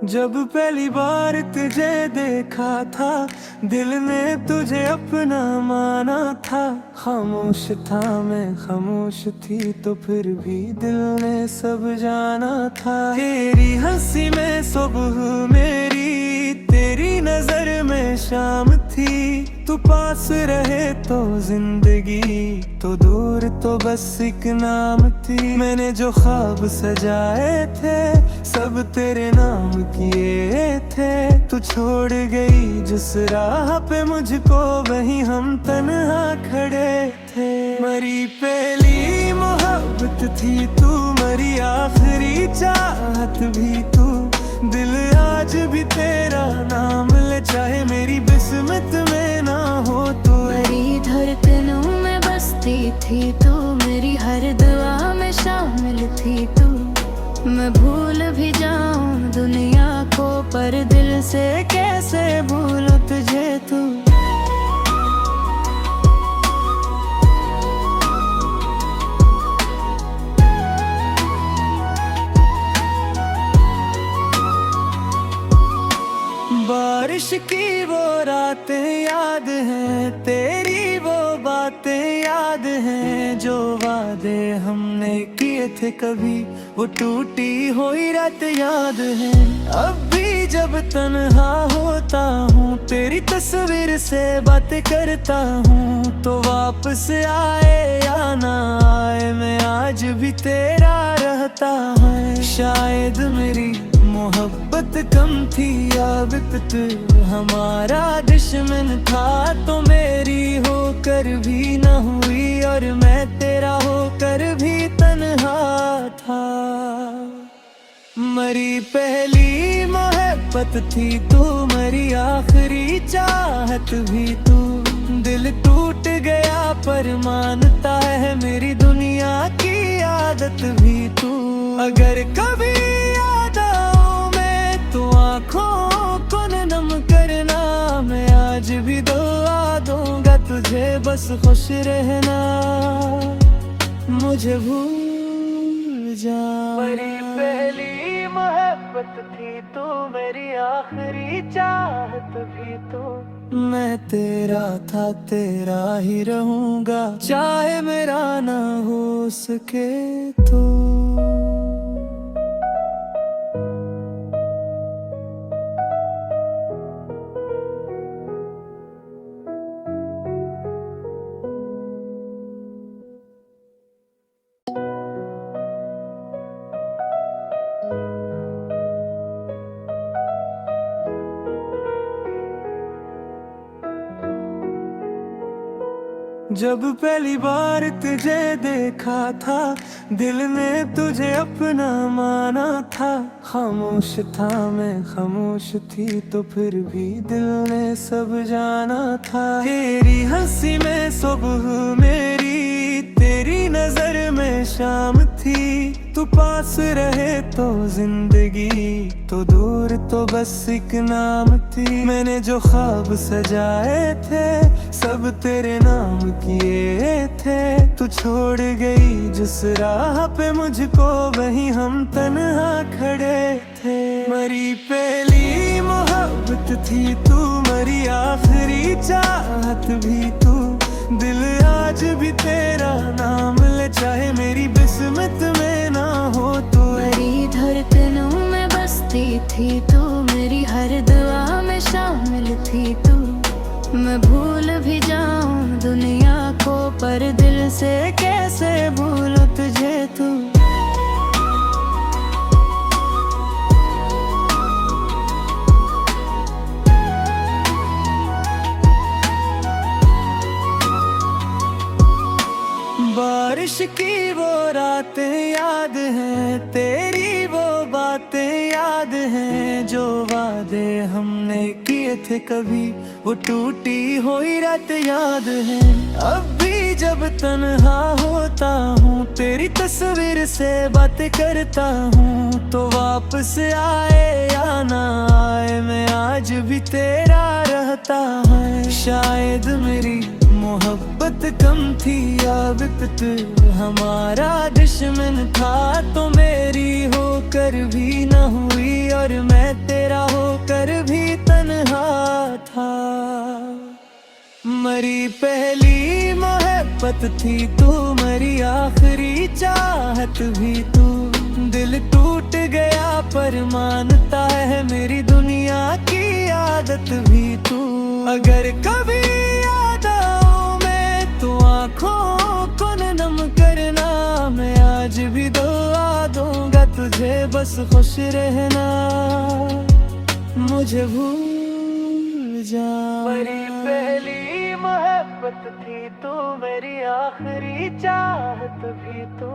जब पहली बार तुझे देखा था, दिल ने तुझे अपना माना था। खामोश था मैं, खामोश थी तो फिर भी दिल ने सब जाना था। तेरी हंसी में सुबह मेरी, तेरी नजर में शाम थी। तू पास रहे तो जिंदगी, तो दूर तो बस एक नाम थी। मैंने जो ख्वाब सजाए थे, सब तेरे नाम किए थे। तू छोड़ गई जिस राह पे मुझको, वहीं हम तन्हा खड़े थे। मरी पहली मोहब्बत थी तू, मरी आखिरी चाहत भी तू। दिल आज भी तेरा नाम ले, चाहे मेरी किस्मत में ना हो तू। मेरी धड़कनों में बसती थी तू, मेरी हर दुआ में शामिल थी तू। मैं भूल भी जाऊं दुनिया को, पर दिल से कैसे भूलूं तुझे तू। बारिश की वो रातें याद हैं, तेरी वो बातें याद हैं। जो वादे हमने किए थे कभी, वो टूटी हुई रात याद है। अब भी जब तन्हा होता हूँ, तेरी तस्वीर से बातें करता हूँ। तो वापस आए या ना आए, मैं आज भी तेरा रहता है। शायद मेरी मोहब्बत कम थी या विपत हमारा दुश्मन था, तो मेरी होकर भी न हुई और मैं तेरा होकर भी तन्हा था। मरी पहली मोहब्बत थी तू, मरी आखिरी चाहत भी तू। दिल टूट गया पर मानता है, मेरी दुनिया की आदत भी तू। अगर कभी याद आऊं मैं तो आँखों को नम करना। मैं आज भी दुआ दूंगा तुझे, बस खुश रहना, मुझे भूल जा। मेरी पहली मोहब्बत थी तू, मेरी आखिरी चाहत भी तू। मैं तेरा था, तेरा ही रहूंगा, चाहे मेरा ना हो सके तो। जब पहली बार तुझे देखा था, दिल ने तुझे अपना माना था। खामोश था मैं, खामोश थी तो फिर भी दिल ने सब जाना था। तेरी हंसी में सुबह मेरी, तेरी नजर में शाम थी। तू पास रहे तो जिंदगी, तो दूर तो बस एक नाम थी। मैंने जो ख्वाब सजाए थे, सब तेरे नाम किए थे। तू छोड़ गई जिस राह पे मुझको, वहीं हम तन्हा खड़े थे। मरी पहली मोहब्बत थी तू, मरी आखिरी चाहत भी तू। दिल आज भी तेरा नाम ले, चाहे मेरी किस्मत में ना हो तू। मेरी धड़कनों में बसती थी तू, मेरी हर दुआ में शामिल थी तू। मैं भूल भी जाऊं दुनिया को, पर दिल से कैसे भूलूं तुझे तू। बारिश की वो रातें याद हैं, तेरी वो बातें याद हैं। जो वादे हमने किए थे कभी, वो टूटी हुई रात याद है। अब भी जब तन्हा होता हूँ, तेरी तस्वीर से बातें करता हूँ। तो वापस आए या ना आए, मैं आज भी तेरा रहता है। शायद मेरी मोहब्बत कम थी या विपत हमारा दुश्मन था, तो मेरी होकर भी न हुई और मैं तेरा होकर भी तन्हा था। मरी पहली मोहब्बत थी तू, मरी आखिरी चाहत भी तू। दिल टूट गया पर मानता है मेरी दुनिया की आदत भी तू। अगर कभी याद आऊं मैं तो आँखों को नम करना, मैं आज भी दुआ दूंगा तुझे बस खुश रहना, मुझे भूल जा। मेरी पहली मोहब्बत थी तू, मेरी आखिरी चाहत भी तू।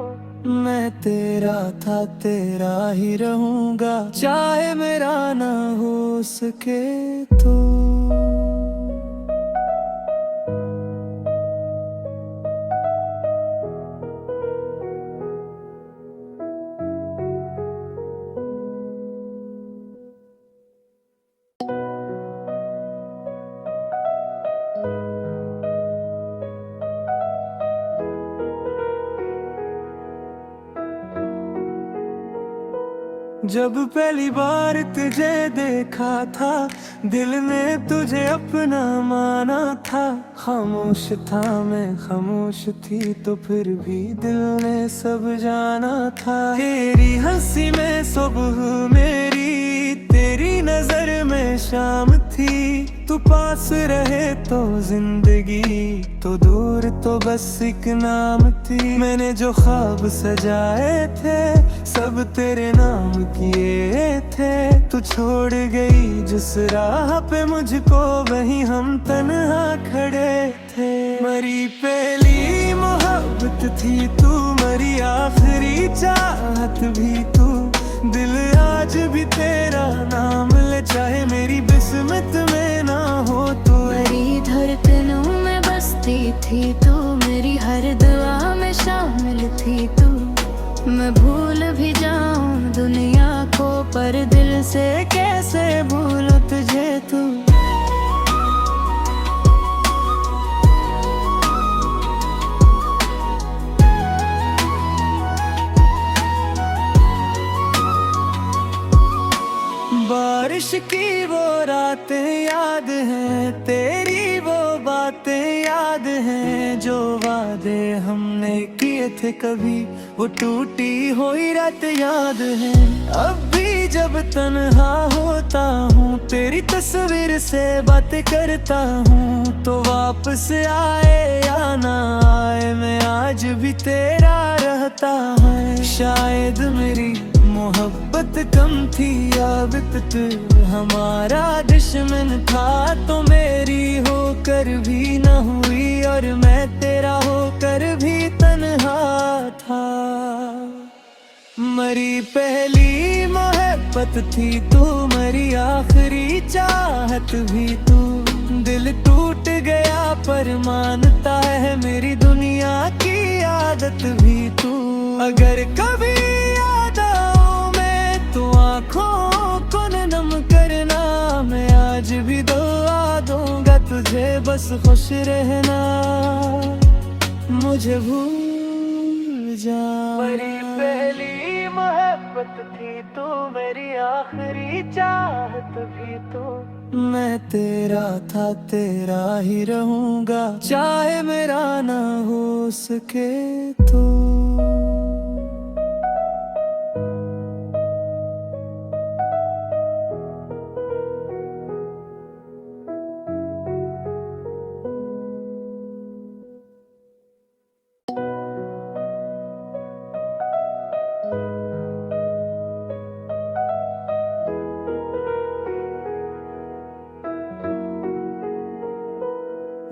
मैं तेरा था तेरा ही रहूंगा, चाहे मेरा ना हो सके तो। जब पहली बार तुझे देखा था, दिल ने तुझे अपना माना था। खामोश था मैं, खामोश थी तो फिर भी दिल ने सब जाना था। तेरी हंसी में सुबह मेरी, तेरी नजर में शाम थी। तू पास रहे तो जिंदगी, तो दूर तो बस एक नाम थी। मैंने जो ख्वाब सजाए थे सब तेरे नाम किए थे। तू छोड़ गई जिस राह पे मुझको, वहीं हम तन्हा खड़े थे। मरी पहली मोहब्बत थी तू, मरी आखिरी चाहत भी तू। दिल आज भी तेरा नाम ले, चाहे मेरी किस्मत में ना हो तू। मेरी धड़कनों में बसती थी तू, मेरी हर दुआ में शामिल थी तू। मैं भूल भी जाऊं दुनिया को, पर दिल से कैसे भूलूं तुझे तू। बारिश की वो रातें याद हैं, तेरी वो बातें याद हैं। जो वादे हमने किए थे कभी, वो टूटी हुई रात याद है। अब भी जब तन्हा होता हूँ, तेरी तस्वीर से बातें करता हूँ। तो वापस आए या ना आए, मैं आज भी तेरा रहता है। शायद मेरी मोहब्बत कम थी या विपत हमारा दुश्मन था, तो मेरी होकर भी न हुई और मैं तेरा होकर भी तन्हा था। मरी पहली मोहब्बत थी तू, मरी आखिरी चाहत भी तू। दिल टूट गया पर मानता है मेरी दुनिया की आदत भी तू। अगर कभी याद आऊं मैं तो आँखों को नम करना, मैं आज भी दुआ दूंगा तुझे बस खुश रहना, मुझे भूल जा। मेरी पहली मोहब्बत थी तू, मेरी आखिरी चाहत भी तू। मैं तेरा था तेरा ही रहूंगा, चाहे मेरा ना हो सके तो।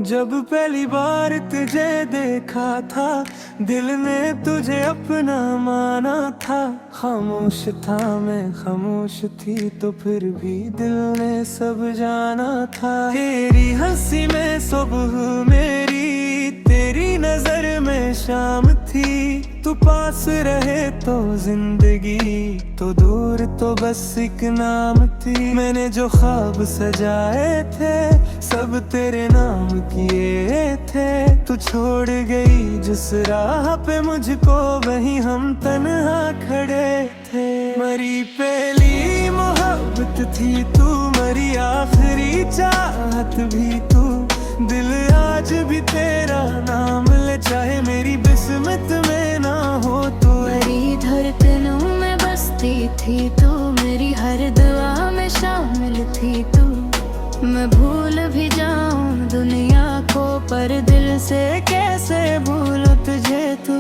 जब पहली बार तुझे देखा था, दिल ने तुझे अपना माना था। खामोश था मैं, खामोश थी तो फिर भी दिल ने सब जाना था। तेरी हंसी में सुबह मेरी, तेरी नजर में शाम थी। तू पास रहे तो जिंदगी तो दूर तो बस एक नाम थी। मैंने जो ख्वाब सजाए थे सब तेरे नाम किए थे। तू छोड़ गई जिस राह पे मुझको वहीं हम तन्हा खड़े थे। मरी पहली मोहब्बत थी तू, मरी आखिरी चाहत भी तू। दिल आज भी तेरा नाम ले, चाहे मेरी किस्मत में ना हो तू। मेरी धड़कनों में बसती थी तू, मेरी हर दुआ में शामिल थी तू। मैं भूल भी जाऊं दुनिया को पर दिल से कैसे भूलूं तुझे तू।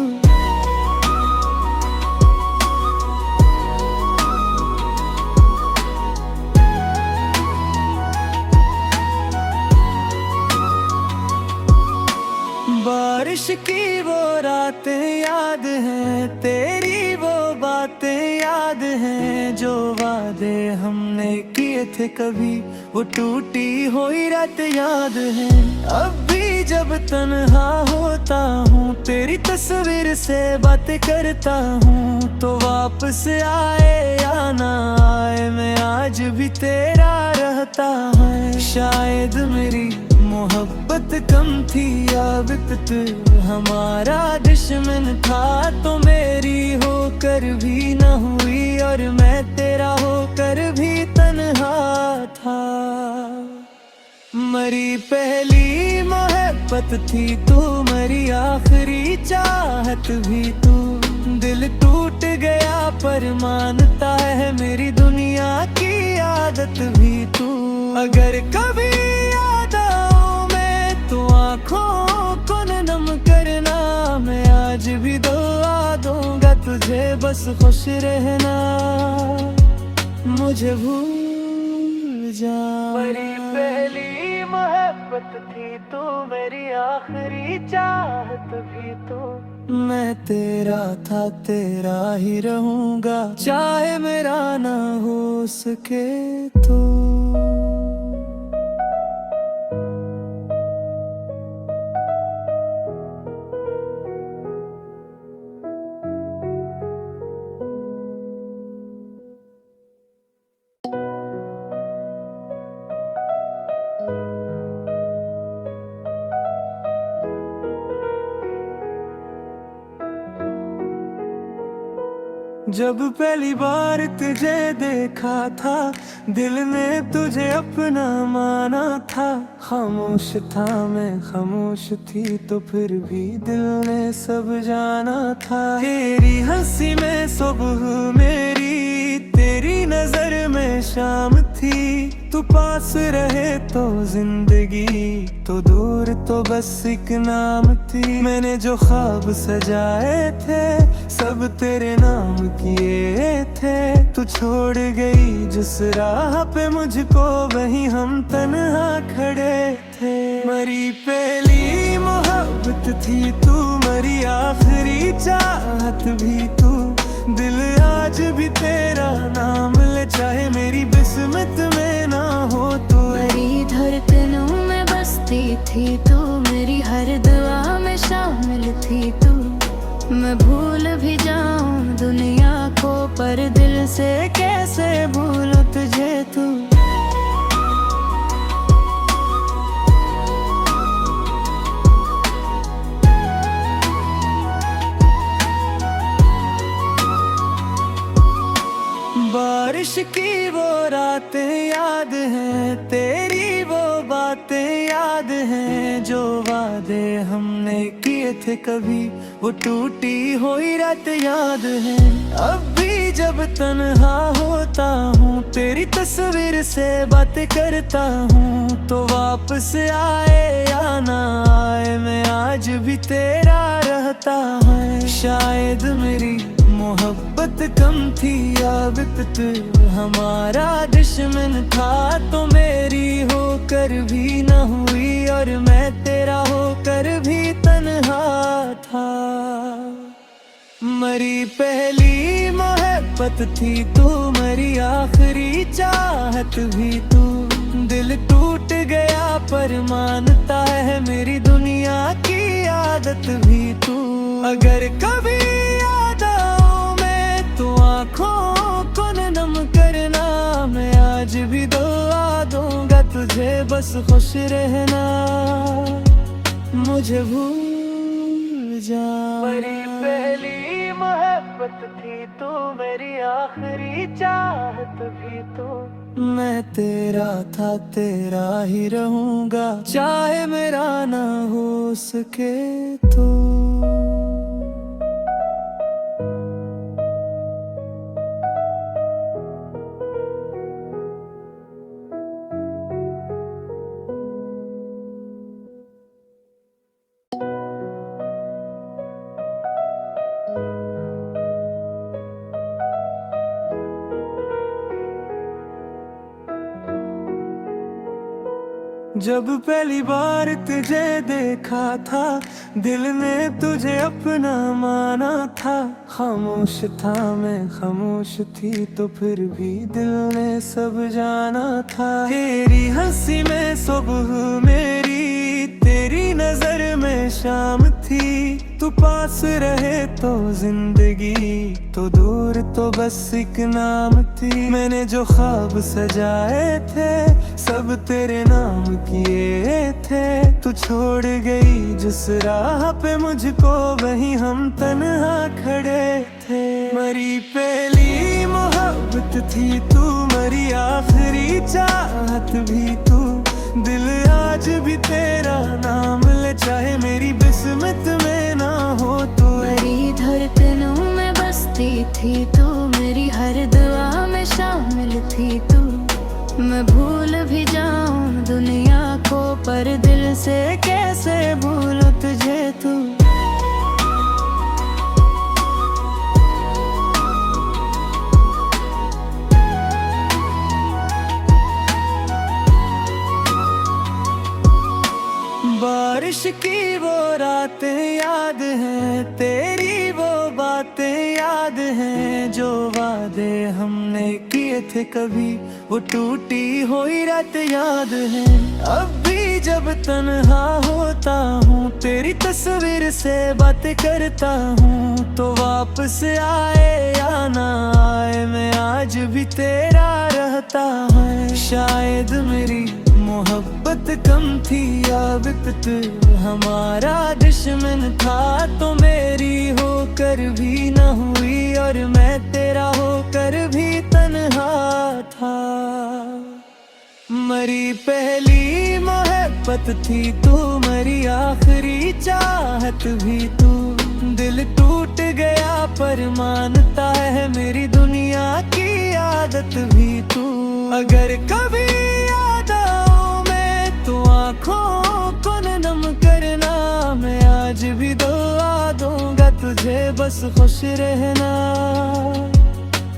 बारिश की वो रातें याद हैं, तेरी वो बातें याद हैं। जो वादे हमने किए थे कभी वो टूटी हुई रात याद है। अब भी जब तन्हा होता हूँ तेरी तस्वीर से बातें करता हूँ। तो वापस आए या ना आए मैं आज भी तेरा रहता है। शायद मेरी मोहब्बत कम थी या बिकत हमारा दुश्मन था। तो मेरी होकर भी न हुई और मैं तेरा होकर भी तन्हा था। मरी पहली मोहब्बत थी तू, मरी आखिरी चाहत भी तू। दिल टूट गया पर मानता है मेरी दुनिया की आदत भी तू। अगर कभी याद आऊं मैं तो आँखों को नम करना। मैं आज भी दुआ दूंगा तुझे बस खुश रहना, मुझे भूल जा। मेरी पहली मोहब्बत थी तू, मेरी आखिरी चाहत भी तू। मैं तेरा था तेरा ही रहूंगा, चाहे मेरा ना हो सके तो। जब पहली बार तुझे देखा था दिल ने तुझे अपना माना था। खामोश था मैं खामोश थी तो फिर भी दिल ने सब जाना था। तेरी हंसी में सुबह मेरी, तेरी नजर में शाम थी। तू पास रहे तो जिंदगी तो दूर तो बस एक नाम थी। मैंने जो ख्वाब सजाए थे सब तेरे नाम किए थे। तू छोड़ गई जिस राह पे मुझको वहीं हम तन्हा खड़े थे। मरी पहली मोहब्बत थी तू, मरी आखिरी चाहत भी तू। दिल आज भी तेरा नाम ले, चाहे मेरी किस्मत में ना हो तू। मेरी धड़कनों में बसती थी तू, मेरी हर दुआ में शामिल थी तू। मैं भूल भी जाऊं दुनिया को पर दिल से कैसे भूलूं तुझे तू। बारिश की वो रातें याद हैं, तेरी वो बातें याद हैं। जो वादे हमने किए थे कभी वो टूटी हुई रात याद है। अब भी जब तन्हा होता हूँ तेरी तस्वीर से बातें करता हूँ। तो वापस आए या ना आए मैं आज भी तेरा रहता है। शायद मेरी मोहब्बत कम थी या बिकत हमारा दुश्मन था। तो मेरी होकर भी न हुई और मैं तेरा होकर भी तन्हा था। मरी पहली मोहब्बत थी तू, मरी आखिरी चाहत भी तू। दिल टूट गया पर मानता है मेरी दुनिया की आदत भी तू। अगर कभी याद आऊं मैं बस खुश रहना, मुझे भूल जा। मेरी पहली मोहब्बत थी तू, मेरी आखिरी चाहत भी तू। मैं तेरा था, तेरा ही रहूंगा, चाहे मेरा ना हो सके तो। जब पहली बार तुझे देखा था, दिल ने तुझे अपना माना था। खामोश था मैं, खामोश थी तो फिर भी दिल ने सब जाना था। तेरी हंसी में सुबह मेरी, तेरी नजर में शाम थी। तू पास रहे तो जिंदगी, तो दूर तो बस एक नाम थी। मैंने जो ख्वाब सजाए थे, सब तेरे नाम किए थे। तू छोड़ गई जिस राह पे मुझको, वहीं हम तन्हा खड़े थे। मेरी पहली मोहब्बत थी तू, मेरी आखिरी चाहत भी तू। दिल आज भी तेरा नाम ले, चाहे मेरी किस्मत में ना हो तू। मेरी धड़कनों में बसती थी तू, मेरी हर दुआ में शामिल थी तू। मैं भूल भी जाऊं दुनिया को, पर दिल से कैसे भूलूं तुझे तू। बारिश की वो रातें याद हैं, तेरी वो बातें याद हैं। जो वादे हमने किए थे कभी, वो टूटी हुई रात याद है। अब भी जब तन्हा होता हूँ, तेरी तस्वीर से बातें करता हूँ। तो वापस आए या ना आए, मैं आज भी तेरा रहता है। शायद मेरी मोहब्बत कम थी या विपत हमारा दुश्मन था, तो मेरी होकर भी न हुई और मैं तेरा होकर भी तन्हा था। मेरी पहली मोहब्बत थी तू, मेरी आखिरी चाहत भी तू। दिल टूट गया पर मानता है, मेरी दुनिया की आदत भी तू। अगर कभी याद आऊं मैं तो आँखों को नम करना, मैं आज भी दुआ दूंगा तुझे बस खुश रहना,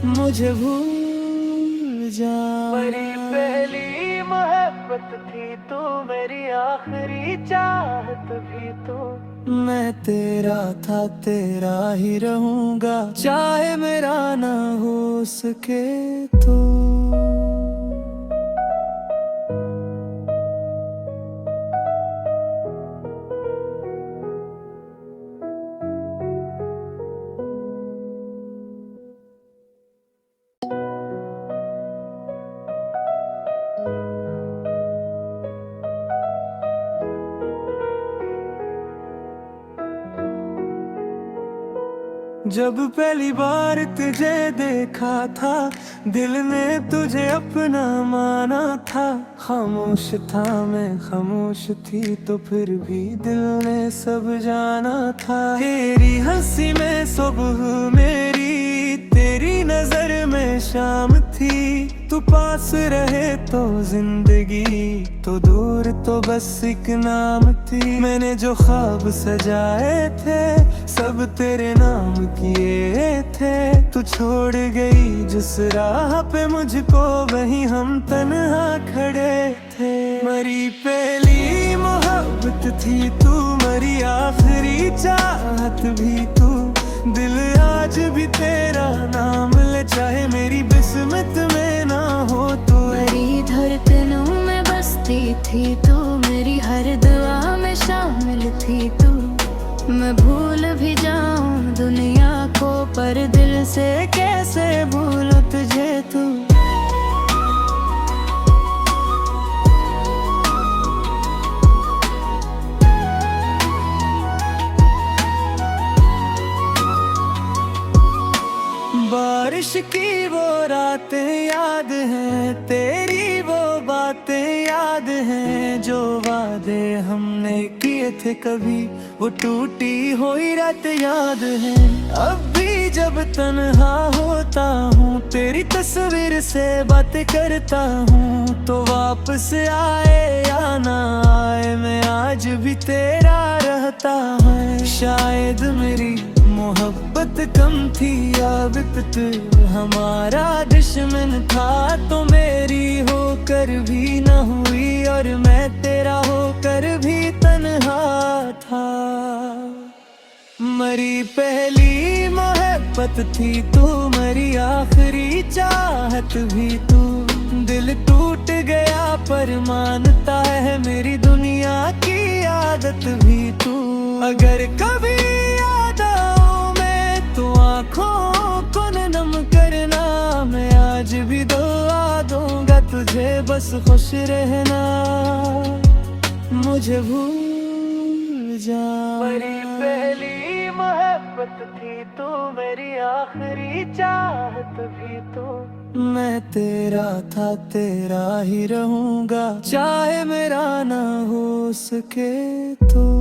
मुझे भूल जा। मेरी पहली मोहब्बत थी तू, मेरी आखिरी चाहत भी तू। मैं तेरा था, तेरा ही रहूंगा, चाहे मेरा ना हो सके तो। जब पहली बार तुझे देखा था, दिल ने तुझे अपना माना था। खामोश था मैं, खामोश थी तो फिर भी दिल ने सब जाना था। तेरी हंसी में सुबह मेरी, तेरी नजर में शाम थी। तू पास रहे तो जिंदगी, तो दूर तो बस एक नाम थी। मैंने जो ख्वाब सजाए थे, सब तेरे नाम किए थे। तू छोड़ गई जिस राह पे मुझको, वहीं हम तन्हा खड़े थे। मेरी पहली मोहब्बत थी तू, मेरी आखिरी चाहत भी तू। दिल आज भी तेरा नाम ले, चाहे मेरी किस्मत में ना हो तू। मेरी धड़कनों में बसती थी तू, मेरी हर दुआ में शामिल थी तू। मैं भूल भी जाऊं दुनिया को, पर दिल से कैसे भूलूं तुझे तू। बारिश की वो रातें याद हैं, तेरी वो बातें याद हैं, जो वादे हमने किए थे कभी वो टूटी हुई रात याद है। अब भी जब तन्हा होता हूँ तेरी तस्वीर से बातें करता हूँ, तो वापस आए या ना आए मैं आज भी तेरा रहता है। शायद मेरी मोहब्बत कम थी या विपत हमारा दुश्मन था, तो मेरी होकर भी न हुई और मैं तेरा होकर भी तन्हा था। मरी पहली मोहब्बत थी तू, मरी आखिरी चाहत भी तू, दिल टूट गया पर मानता है मेरी दुनिया की आदत भी तू। अगर कभी याद आऊं मैं तो आँखों को नम करना, मैं आज भी दुआ दूंगा तुझे बस खुश रहना, मुझे भूल जा। मेरी पहली मोहब्बत थी तू, मेरी आखिरी चाहत भी तू, मैं तेरा था तेरा ही रहूंगा, चाहे मेरा ना हो सके तो।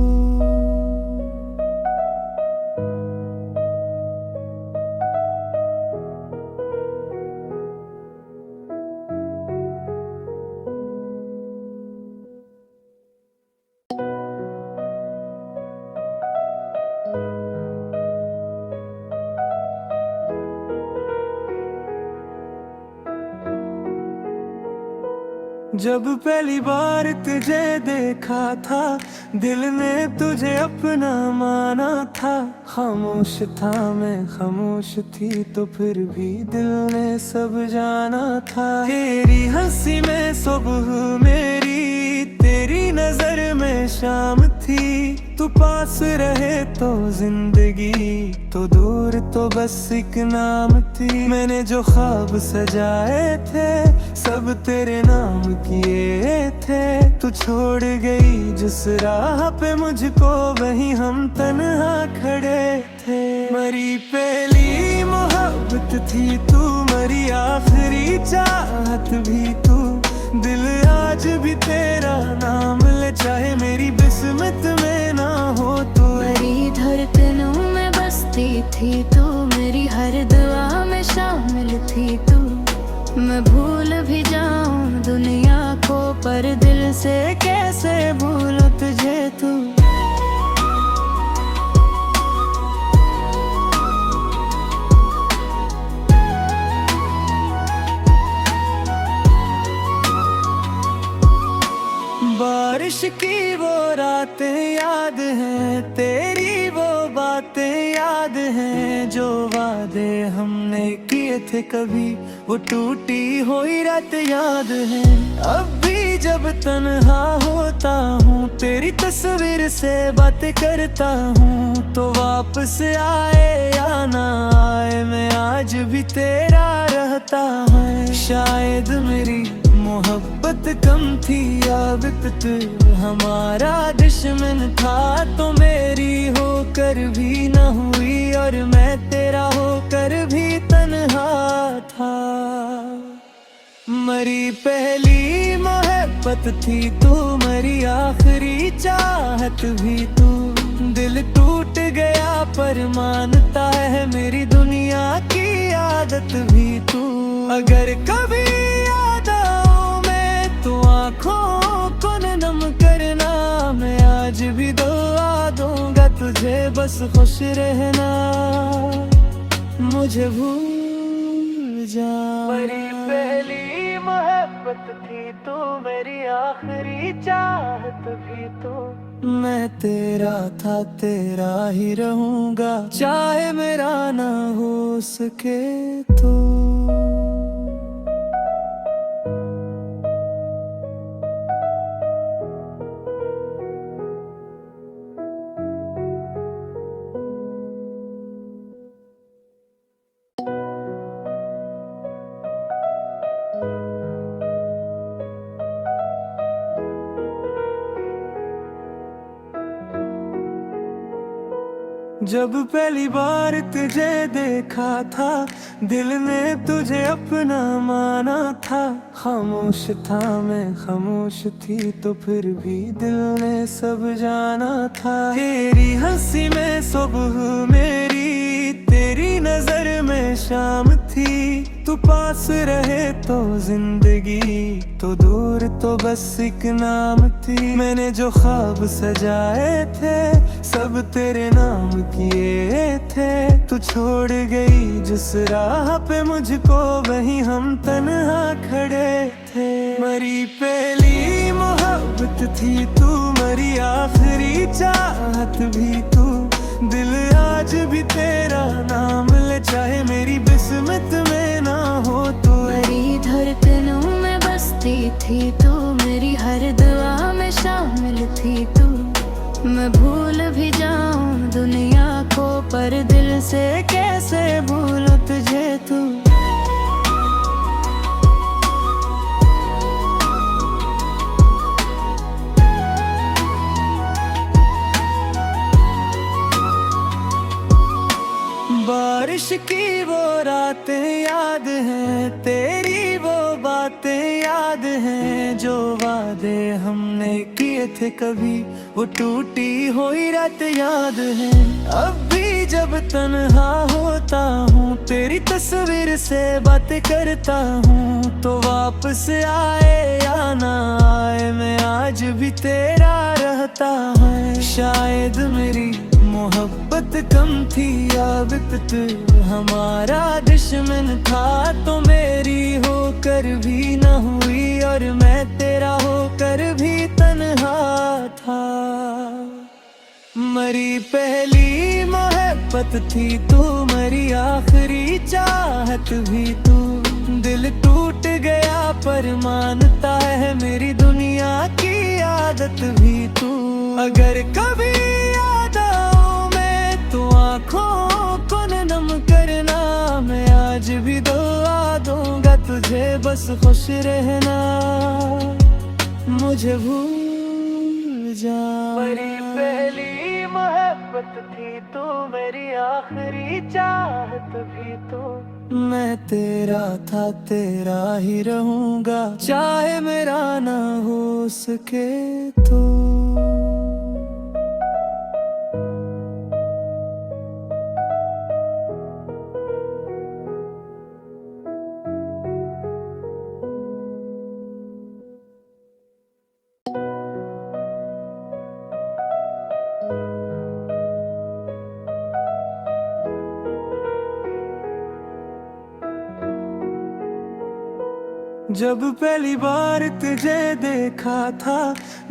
जब पहली बार तुझे देखा था दिल ने तुझे अपना माना था, खामोश था मैं खामोश थी तो फिर भी दिल ने सब जाना था। तेरी हंसी में सुबह मेरी, तेरी नजर में शाम थी, तू पास रहे तो जिंदगी, तो दूर तो बस एक नाम थी। मैंने जो ख्वाब सजाए थे सब तेरे नाम किए थे, तू छोड़ गई जिस राह पे मुझको वहीं हम तन्हा खड़े थे। मरी पहली मोहब्बत थी तू, मरी आखिरी चाहत भी तू, दिल आज भी तेरा नाम ले चाहे मेरी किस्मत में ना हो तू। मेरी धड़कनों में बसती थी तू, मेरी हर दुआ में शामिल थी तू, मैं भूल भी जाऊं दुनिया को पर दिल से कैसे भूलूं तुझे तू। बारिश की वो रातें याद हैं, तेरी वो बातें याद हैं, जो वादे हमने किए थे कभी वो टूटी हुई रात याद है। अब भी जब तन्हा होता हूँ तेरी तस्वीर से बातें करता हूँ, तो वापस आए या ना आए मैं आज भी तेरा रहता है। शायद मेरी मोहब्बत कम थी या विपत हमारा दुश्मन था, तो मेरी होकर भी न हुई और मैं तेरा होकर भी तन्हा था। मरी पहली मोहब्बत थी तू, मरी आखिरी चाहत भी तू, दिल टूट गया पर मानता है मेरी दुनिया की आदत भी तू। अगर कभी याद आऊं मैं तो आँखों को नम करना, मैं आज भी दुआ दूंगा तुझे बस खुश रहना, मुझे भूल जा। मेरी पहली मोहब्बत थी तू, मेरी आखिरी चाहत भी तू, मैं तेरा था तेरा ही रहूंगा, चाहे मेरा ना हो सके तो। जब पहली बार तुझे देखा था, दिल ने तुझे अपना माना था। खामोश था मैं, खामोश थी तो फिर भी दिल ने सब जाना था। तेरी हंसी में सुबह मेरी, तेरी नजर में शाम थी। तू पास रहे तो जिंदगी, तो दूर तो बस एक नाम थी। मैंने जो ख्वाब सजाए थे, सब तेरे नाम किए थे। तू छोड़ गई जिस राह पे मुझको, वहीं हम तन्हा खड़े थे। मरी पहली मोहब्बत थी तू, मरी आखिरी चाहत भी तू। दिल आज भी तेरा नाम ले, चाहे मेरी किस्मत में ना हो तू। मेरी धड़कनों में बसती थी तू, मेरी हर दुआ में शामिल थी तू। मैं भूल भी जाऊं दुनिया को, पर दिल से कैसे भूलूं तुझे तू। बारिश की वो रातें याद हैं, तेरी वो बातें याद हैं। जो वादे हमने किए थे कभी, वो टूटी हुई रात याद है। अब भी जब तन्हा होता हूँ, तेरी तस्वीर से बातें करता हूँ। तो वापस आए या ना आए, मैं आज भी तेरा रहता है। शायद मेरी मोहब्बत कम थी या वक्त हमारा दुश्मन था। तो मेरी होकर भी न हुई, और मैं तेरा होकर भी तन्हा था। मरी पहली मोहब्बत थी तू, मरी आखिरी चाहत भी तू। दिल टूट गया पर मानता है, मेरी दुनिया की आदत भी तू। अगर कभी याद आऊं मैं तो आँखों को नम करना। मैं आज भी दुआ दूंगा तुझे, बस खुश रहना, मुझे भूल जा। मेरी पहली मोहब्बत थी तू, मेरी आखिरी चाहत भी तू। मैं तेरा था, तेरा ही रहूंगा, चाहे मेरा ना हो सके तो। जब पहली बार तुझे देखा था,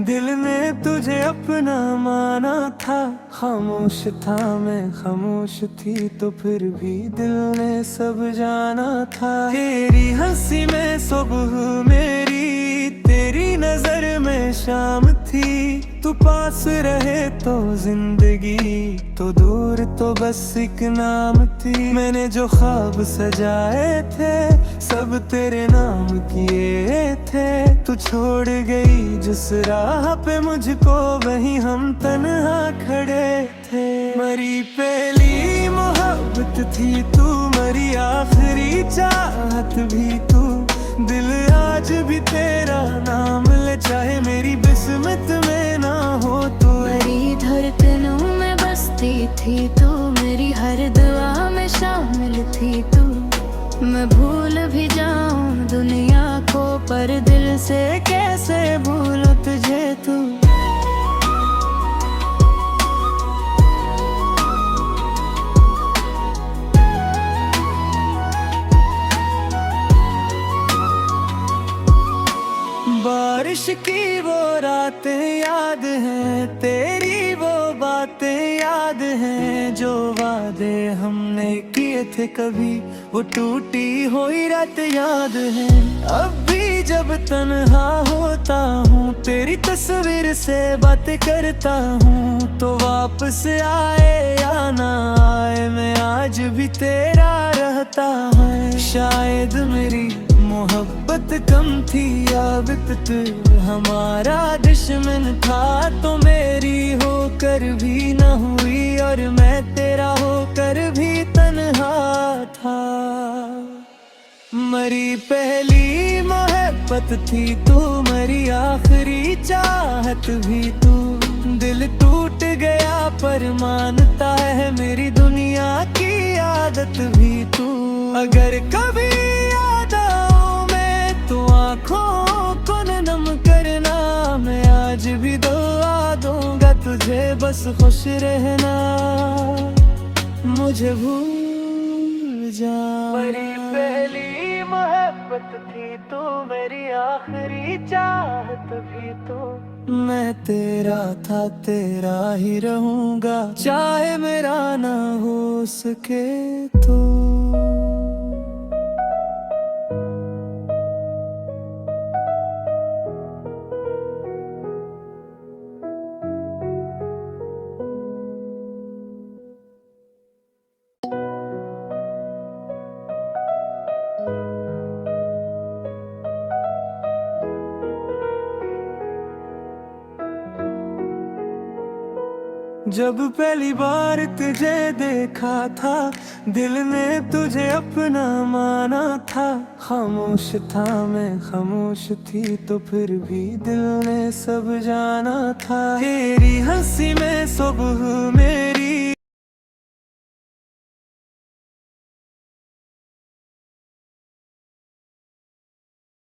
दिल ने तुझे अपना माना था। खामोश था मैं, खामोश थी तो फिर भी दिल ने सब जाना था। तेरी हंसी में सुबह मेरी, तेरी नजर में शाम थी। तू पास रहे तो जिंदगी, तो दूर तो बस एक नाम थी। मैंने जो ख्वाब सजाए थे, सब तेरे नाम किए थे। तू छोड़ गई जिस राह पे मुझको, वहीं हम तन्हा खड़े थे। मरी पहली मोहब्बत थी तू, मरी आखिरी चाहत भी तू। दिल आज भी तेरा नाम ले, चाहे मेरी किस्मत में ना हो तू। मेरी धड़कनों में बसती थी तू, मेरी हर दुआ में शामिल थी तू। मैं भूल भी जाऊं दुनिया को, पर दिल से कैसे भूलूं तुझे तू। बारिश की वो रातें याद हैं, तेरी वो बातें याद हैं। जो वादे हमने किए थे कभी, वो टूटी हुई रात याद है। अब भी जब तन्हा होता हूँ, तेरी तस्वीर से बातें करता हूँ। तो वापस आए या ना आए, मैं आज भी तेरा रहता है। शायद मेरी मोहब्बत कम थी या वक्त हमारा दुश्मन था। तो मेरी होकर भी न हुई, और मैं तेरा पहली मोहब्बत थी तू, मेरी आखिरी चाहत भी तू। दिल टूट गया पर मानता है मेरी दुनिया की आदत भी तू। अगर कभी याद आऊं मैं तो आँखों को नम करना, मैं आज भी दुआ दूंगा तुझे बस खुश रहना, मुझे भूल जा। मेरी पहली मोहब्बत थी तू, मेरी आखिरी चाहत भी तू। मैं तेरा था तेरा ही रहूंगा, चाहे मेरा ना हो सके तो। जब पहली बार तुझे देखा था, दिल ने तुझे अपना माना था। खामोश था मैं, खामोश थी तो फिर भी दिल ने सब जाना था। तेरी हंसी में सुबह में